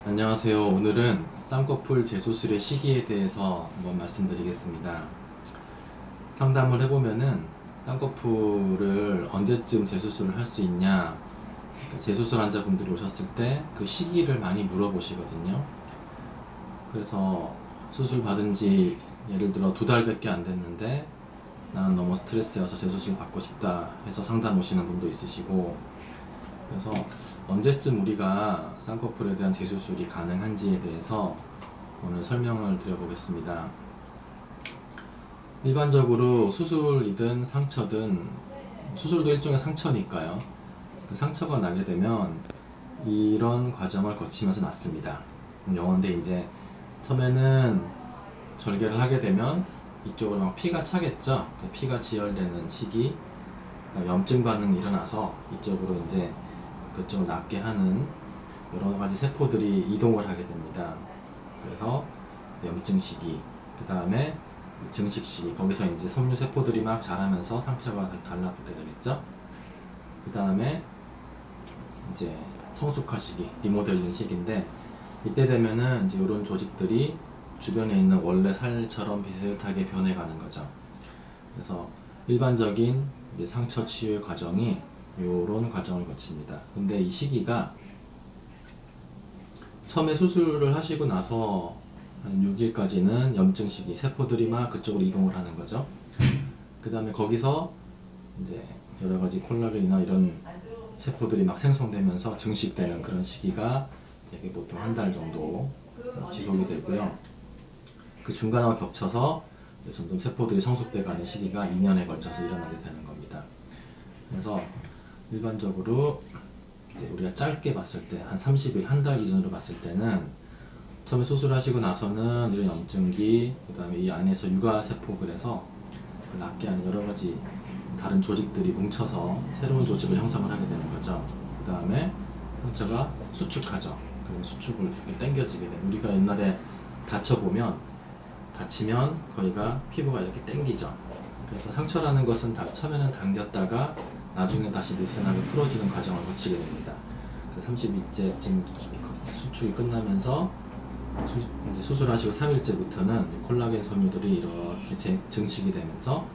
안녕하세요. 오늘은 쌍꺼풀 재수술의 시기에 대해서 한번 말씀드리겠습니다. 상담을 해보면은 쌍꺼풀을 언제쯤 재수술을 할 수 있냐, 그러니까 재수술 환자분들이 오셨을 때 그 시기를 많이 물어보시거든요. 그래서 수술 받은 지 예를 들어 2달밖에 안 됐는데 나는 너무 스트레스여서 재수술 받고 싶다 해서 상담 오시는 분도 있으시고, 그래서 언제쯤 우리가 쌍꺼풀에 대한 재수술이 가능한지에 대해서 오늘 설명을 드려보겠습니다. 일반적으로 수술이든 상처든, 수술도 일종의 상처니까요. 그 상처가 나게 되면 이런 과정을 거치면서 낫습니다. 영어인데 이제 처음에는 절개를 하게 되면 이쪽으로 막 피가 차겠죠. 피가 지혈되는 시기, 염증 반응이 일어나서 이쪽으로 이제 그쪽을 낫게 하는 여러 가지 세포들이 이동을 하게 됩니다. 그래서 염증 시기, 그 다음에 증식 시기, 거기서 이제 섬유 세포들이 막 자라면서 상처가 달라붙게 되겠죠. 그 다음에 이제 성숙화 시기, 리모델링 시기인데, 이때 되면은 이제 이런 조직들이 주변에 있는 원래 살처럼 비슷하게 변해가는 거죠. 그래서 일반적인 이제 상처 치유의 과정이 요런 과정을 거칩니다. 근데 이 시기가 처음에 수술을 하시고 나서 한 6일까지는 염증 시기, 세포들이 막 그쪽으로 이동을 하는 거죠. 그 다음에 거기서 이제 여러 가지 콜라겐이나 이런 세포들이 막 생성되면서 증식되는 그런 시기가 되게 보통 한 달 정도 지속이 되고요. 그 중간하고 겹쳐서 점점 세포들이 성숙돼 가는 시기가 2년에 걸쳐서 일어나게 되는 겁니다. 그래서 일반적으로 우리가 짧게 봤을 때 한 30일, 한 달 기준으로 봤을 때는 처음에 수술하시고 나서는 이런 염증기, 그 다음에 이 안에서 유가세포들에서 낫게 하는 여러 가지 다른 조직들이 뭉쳐서 새로운 조직을 형성을 하게 되는 거죠. 그 다음에 상처가 수축하죠. 그럼 수축을 이렇게 당겨지게 돼요. 우리가 옛날에 다치면 거기가 피부가 이렇게 당기죠. 그래서 상처라는 것은 처음에는 당겼다가 나중에 다시 느슨하게 풀어지는 과정을 거치게 됩니다. 30일째쯤 수축이 끝나면서 이제 수술하시고 3일째부터는 콜라겐 섬유들이 이렇게 증식이 되면서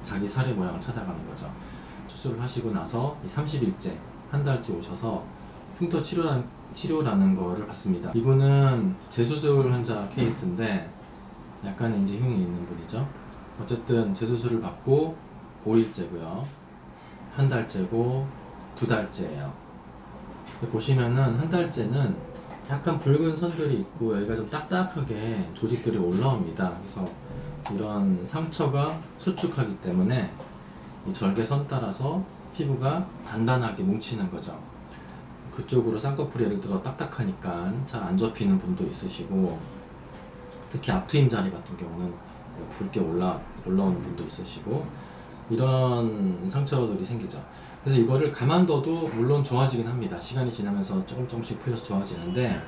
자기 살의 모양을 찾아가는 거죠. 수술을 하시고 나서 30일째, 한 달째 오셔서 흉터 치료라는 거를 받습니다. 이분은 재수술 환자 케이스인데 약간의 이제 흉이 있는 분이죠. 어쨌든 재수술을 받고 5일째고요. 한 달째고 2달째예요. 보시면은 한 달째는 약간 붉은 선들이 있고 여기가 좀 딱딱하게 조직들이 올라옵니다. 그래서 이런 상처가 수축하기 때문에 이 절개선 따라서 피부가 단단하게 뭉치는 거죠. 그쪽으로 쌍꺼풀이 예를 들어 딱딱하니까 잘 안 접히는 분도 있으시고, 특히 앞트임 자리 같은 경우는 붉게 올라오는 분도 있으시고, 이런 상처들이 생기죠. 그래서 이거를 가만둬도 물론 좋아지긴 합니다. 시간이 지나면서 조금씩 풀려서 좋아지는데,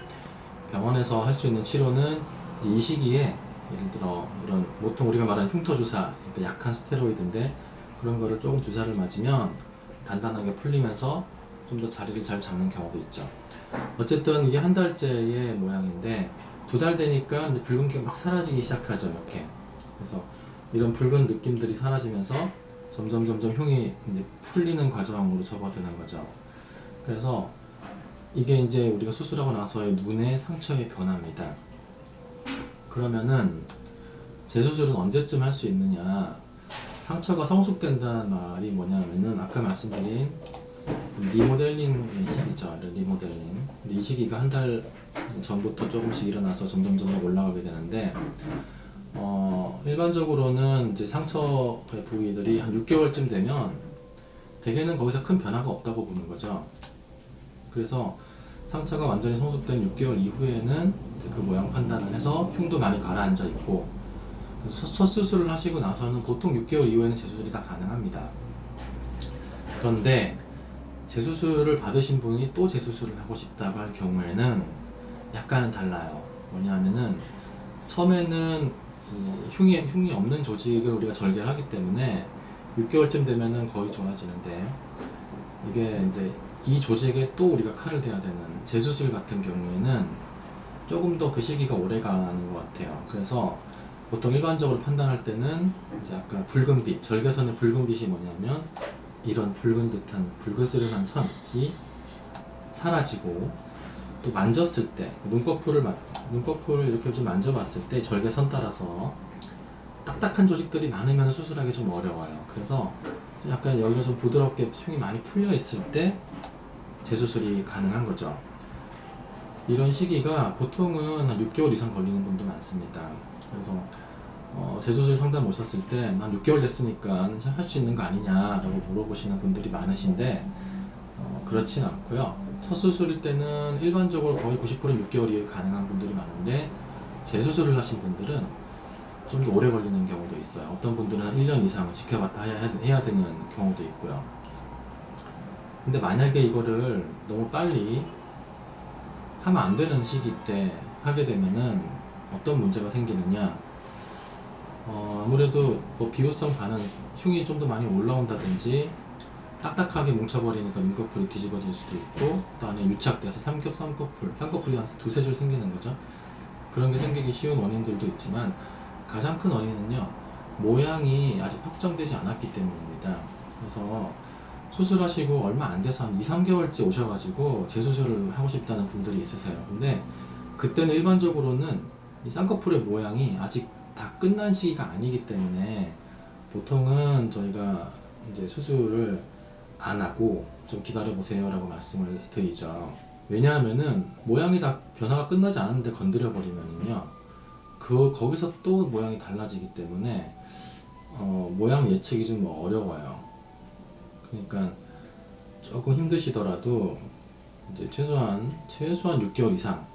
병원에서 할 수 있는 치료는 이제 이 시기에 예를 들어 이런 보통 우리가 말하는 흉터 주사, 그러니까 약한 스테로이드인데 그런 거를 조금 주사를 맞으면 단단하게 풀리면서 좀 더 자리를 잘 잡는 경우도 있죠. 어쨌든 이게 한 달째의 모양인데 2달 되니까 이제 붉은 게 막 사라지기 시작하죠. 이렇게. 그래서 이런 붉은 느낌들이 사라지면서 점점 흉이 이제 풀리는 과정으로 접어드는 거죠. 그래서 이게 이제 우리가 수술하고 나서의 눈의 상처의 변화입니다. 그러면은 재수술은 언제쯤 할 수 있느냐? 상처가 성숙된다는 말이 뭐냐면은 아까 말씀드린 리모델링의 시기죠. 리모델링. 근데 이 시기가 한 달 전부터 조금씩 일어나서 점점 올라가게 되는데, 일반적으로는 이제 상처의 부위들이 한 6개월쯤 되면 대개는 거기서 큰 변화가 없다고 보는 거죠. 그래서 상처가 완전히 성숙된 6개월 이후에는 그 모양 판단을 해서 흉도 많이 가라앉아 있고, 그래서 첫 수술을 하시고 나서는 보통 6개월 이후에는 재수술이 다 가능합니다. 그런데 재수술을 받으신 분이 또 재수술을 하고 싶다고 할 경우에는 약간은 달라요. 뭐냐면은 처음에는 이 흉이 없는 조직을 우리가 절개하기 때문에 6개월쯤 되면은 거의 좋아지는데, 이게 이제 이 조직에 또 우리가 칼을 대야 되는 재수술 같은 경우에는 조금 더 그 시기가 오래 가는 것 같아요. 그래서 보통 일반적으로 판단할 때는 이제 아까 붉은빛, 절개선의 붉은빛이 뭐냐면 이런 붉은 듯한 불그스름한 선이 사라지고, 또 만졌을 때 눈꺼풀을 이렇게 좀 만져봤을 때 절개선 따라서 딱딱한 조직들이 많으면 수술하기 좀 어려워요. 그래서 약간 여기가 좀 부드럽게 흉이 많이 풀려 있을 때 재수술이 가능한 거죠. 이런 시기가 보통은 한 6개월 이상 걸리는 분도 많습니다. 그래서 재수술 상담 오셨을 때 한 6개월 됐으니까 할 수 있는 거 아니냐라고 물어보시는 분들이 많으신데, 그렇진 않고요. 첫 수술일 때는 일반적으로 거의 90%는 6개월이 가능한 분들이 많은데, 재수술을 하신 분들은 좀 더 오래 걸리는 경우도 있어요. 어떤 분들은 한 1년 이상 지켜봤다 해야 되는 경우도 있고요. 근데 만약에 이거를 너무 빨리 하면 안 되는 시기 때 하게 되면은 어떤 문제가 생기느냐, 아무래도 뭐 비호성 반응, 흉이 좀 더 많이 올라온다든지 딱딱하게 뭉쳐버리니까 눈꺼풀이 뒤집어질 수도 있고, 또 안에 유착돼서 쌍꺼풀이 한 두세 줄 생기는 거죠. 그런 게 생기기 쉬운 원인들도 있지만, 가장 큰 원인은요, 모양이 아직 확정되지 않았기 때문입니다. 그래서 수술하시고 얼마 안 돼서 한 2, 3개월째 오셔가지고 재수술을 하고 싶다는 분들이 있으세요. 근데 그때는 일반적으로는 이 쌍꺼풀의 모양이 아직 다 끝난 시기가 아니기 때문에 보통은 저희가 이제 수술을 안 하고 좀 기다려 보세요 라고 말씀을 드리죠. 왜냐하면은 모양이 다 변화가 끝나지 않았는데 건드려 버리면은요, 거기서 또 모양이 달라지기 때문에 모양 예측이 좀 어려워요. 그러니까 조금 힘드시더라도 이제 최소한 6개월 이상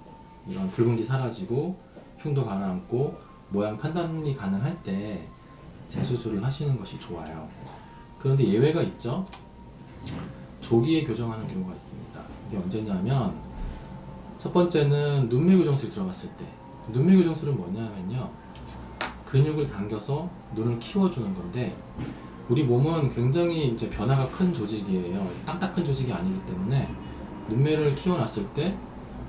이런 붉은기 사라지고 흉도 가라앉고 모양 판단이 가능할 때 재수술을 하시는 것이 좋아요. 그런데 예외가 있죠. 조기에 교정하는 경우가 있습니다. 이게 언제냐면, 첫 번째는 눈매 교정술이 들어갔을 때. 눈매 교정술은 뭐냐면요, 근육을 당겨서 눈을 키워주는 건데, 우리 몸은 굉장히 이제 변화가 큰 조직이에요. 딱딱한 조직이 아니기 때문에 눈매를 키워놨을 때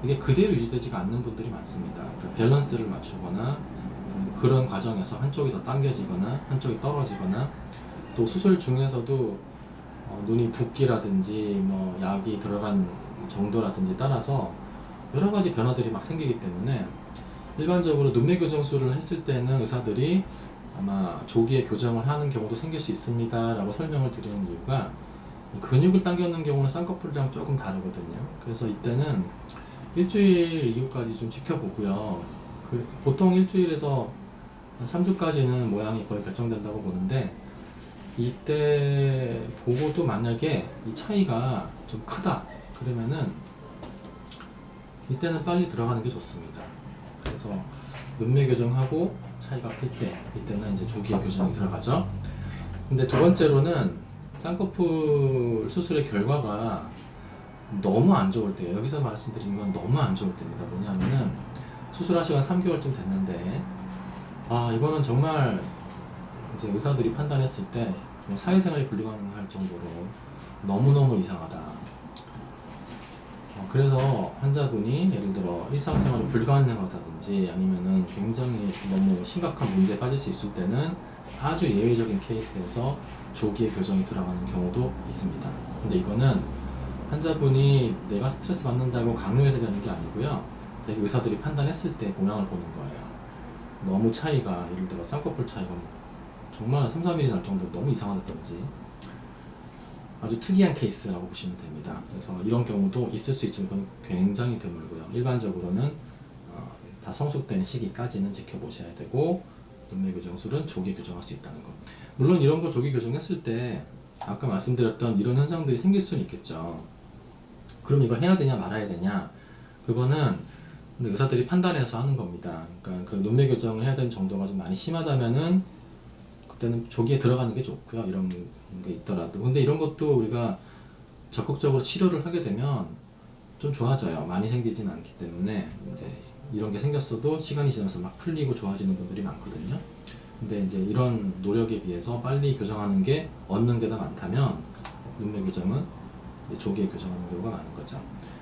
이게 그대로 유지되지가 않는 분들이 많습니다. 그러니까 밸런스를 맞추거나 그런 과정에서 한쪽이 더 당겨지거나 한쪽이 떨어지거나, 또 수술 중에서도 눈이 붓기라든지 뭐 약이 들어간 정도라든지 따라서 여러 가지 변화들이 막 생기기 때문에, 일반적으로 눈매 교정술을 했을 때는 의사들이 아마 조기에 교정을 하는 경우도 생길 수 있습니다 라고 설명을 드리는 이유가, 근육을 당겨는 경우는 쌍꺼풀이랑 조금 다르거든요. 그래서 이때는 일주일 이후까지 좀 지켜보고요. 보통 일주일에서 한 3주까지는 모양이 거의 결정된다고 보는데, 이때 보고도 만약에 이 차이가 좀 크다 그러면은 이때는 빨리 들어가는 게 좋습니다. 그래서 눈매 교정하고 차이가 클 때, 이때는 이제 조기에 교정이 들어가죠. 근데 두 번째로는 쌍꺼풀 수술의 결과가 너무 안 좋을 때예요. 여기서 말씀드리는 건 너무 안 좋을 때입니다. 뭐냐면은 수술하시고 한 3개월쯤 됐는데, 이거는 정말 이제 의사들이 판단했을 때 사회생활이 불가능할 정도로 너무너무 이상하다. 그래서 환자분이 예를 들어 일상생활이 불가능하다든지 아니면은 굉장히 너무 심각한 문제에 빠질 수 있을 때는 아주 예외적인 케이스에서 조기에 교정이 들어가는 경우도 있습니다. 근데 이거는 환자분이 내가 스트레스 받는다고 강요해서 되는 게 아니고요, 되게 의사들이 판단했을 때 모양을 보는 거예요. 너무 차이가, 예를 들어 쌍꺼풀 차이가 정말 3, 4mm 날 정도로 너무 이상하다든지 아주 특이한 케이스라고 보시면 됩니다. 그래서 이런 경우도 있을 수 있지만 그건 굉장히 드물고요. 일반적으로는 다 성숙된 시기까지는 지켜보셔야 되고, 눈매 교정술은 조기 교정할 수 있다는 거. 물론 이런 거 조기 교정했을 때 아까 말씀드렸던 이런 현상들이 생길 수는 있겠죠. 그럼 이걸 해야 되냐 말아야 되냐, 그거는 의사들이 판단해서 하는 겁니다. 그러니까 그 눈매 교정을 해야 되는 정도가 좀 많이 심하다면은 그때는 조기에 들어가는 게 좋고요. 이런 게 있더라도. 근데 이런 것도 우리가 적극적으로 치료를 하게 되면 좀 좋아져요. 많이 생기진 않기 때문에 이제 이런 게 생겼어도 시간이 지나면서 막 풀리고 좋아지는 분들이 많거든요. 근데 이제 이런 노력에 비해서 빨리 교정하는 게 얻는 게 더 많다면 눈매 교정은 조기에 교정하는 경우가 많은 거죠.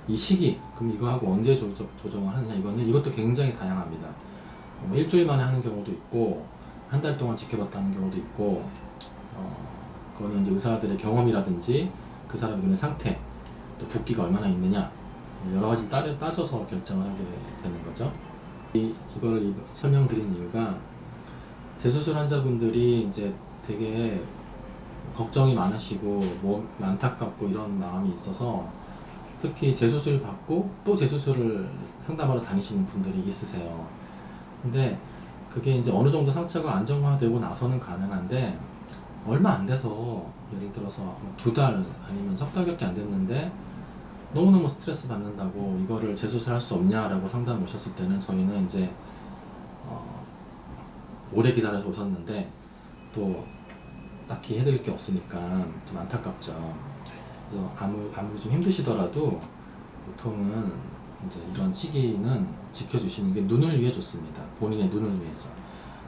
이 시기, 그럼 이거하고 언제 조정을 하느냐, 이것도 굉장히 다양합니다. 일주일 만에 하는 경우도 있고 한 달 동안 지켜봤다는 경우도 있고, 그거는 이제 의사들의 경험이라든지 그 사람 눈의 상태, 또 붓기가 얼마나 있느냐, 여러 가지 따져서 결정을 하게 되는 거죠. 이걸 설명드린 이유가 재수술 환자분들이 이제 되게 걱정이 많으시고 뭐 안타깝고 이런 마음이 있어서 특히 재수술 받고 또 재수술을 상담하러 다니시는 분들이 있으세요. 근데 그게 이제 어느 정도 상처가 안정화되고 나서는 가능한데 얼마 안 돼서 예를 들어서 2달 아니면 석 달밖에 안 됐는데 너무너무 스트레스 받는다고 이거를 재수술할 수 없냐라고 상담 오셨을 때는 저희는 이제 오래 기다려서 오셨는데 또 딱히 해드릴 게 없으니까 좀 안타깝죠. 그래서 아무리 좀 힘드시더라도 보통은 이제 이런 시기는 지켜주시는 게 눈을 위해 좋습니다. 본인의 눈을 위해서.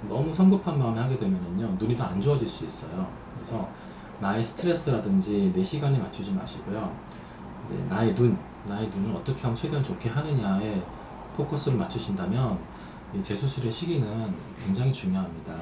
너무 성급한 마음에 하게 되면은요, 눈이 더 안 좋아질 수 있어요. 그래서 나의 스트레스라든지 내 시간에 맞추지 마시고요. 나의 눈을 어떻게 하면 최대한 좋게 하느냐에 포커스를 맞추신다면 이 재수술의 시기는 굉장히 중요합니다.